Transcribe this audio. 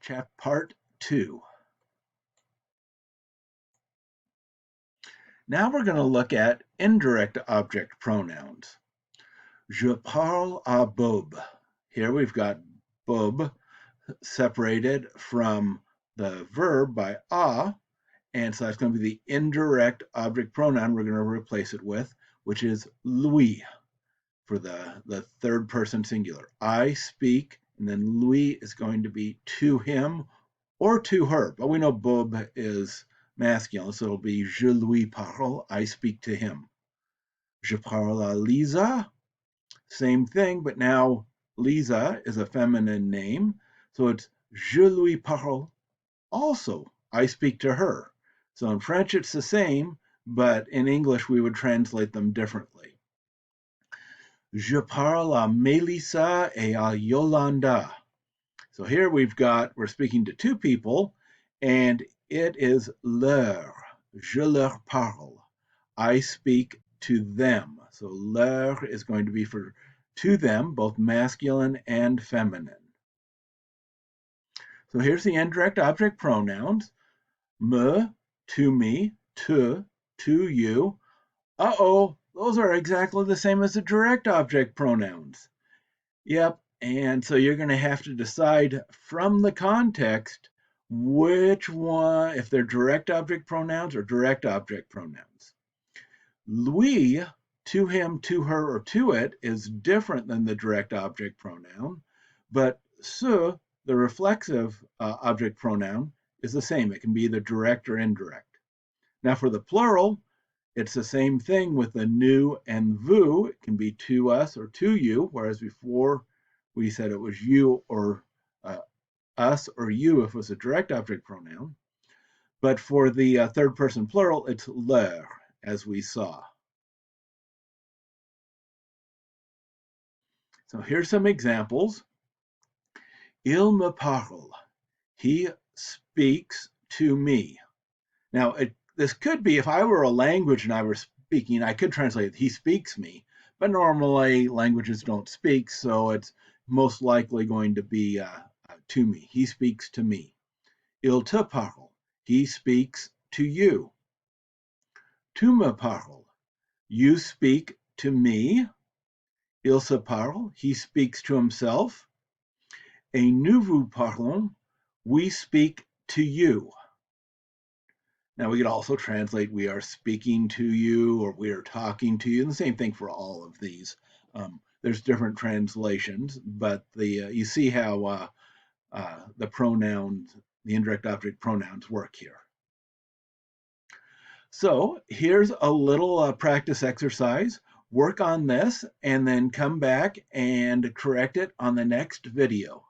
Chap Part 2. Now we're going to look at indirect object pronouns. Je parle à Bob. Here we've got Bob separated from the verb by a, and so that's going to be the indirect object pronoun we're going to replace it with, which is lui for the third person singular. I speak, and then lui is going to be to him or to her, but we know Bob is masculine, so it'll be je lui parle, I speak to him. Je parle à Lisa, same thing, but now Lisa is a feminine name, so it's je lui parle also, I speak to her. So in French it's the same, but in English we would translate them differently. Je parle à Melissa et à Yolanda. So here we're speaking to two people, and it is leur. Je leur parle. I speak to them. So leur is going to be for to them, both masculine and feminine. So here's the indirect object pronouns. Me, to me, to you. Uh-oh, those are exactly the same as the direct object pronouns. Yep, and so you're going to have to decide from the context which one, if they're direct object pronouns or direct object pronouns. Lui, to him, to her, or to it, is different than the direct object pronoun, but ce, the reflexive object pronoun, is the same. It can be either direct or indirect. Now for the plural, it's the same thing with the nous and vous. It can be to us or to you, whereas before we said it was you or us or you if it was a direct object pronoun. But for the third person plural, it's leur, as we saw. So here's some examples. Il me parle. He speaks to me. Now, this could be, if I were a language and I were speaking, I could translate, he speaks me. But normally languages don't speak, so it's most likely going to be to me. He speaks to me. Il te parle. He speaks to you. Tu me parles. You speak to me. Il se parle. He speaks to himself. Et nous vous parlons. We speak to you. Now we could also translate we are speaking to you or we are talking to you, and the same thing for all of these. There's different translations, but you see how the pronouns, the indirect object pronouns work here. So here's a little practice exercise. Work on this and then come back and correct it on the next video.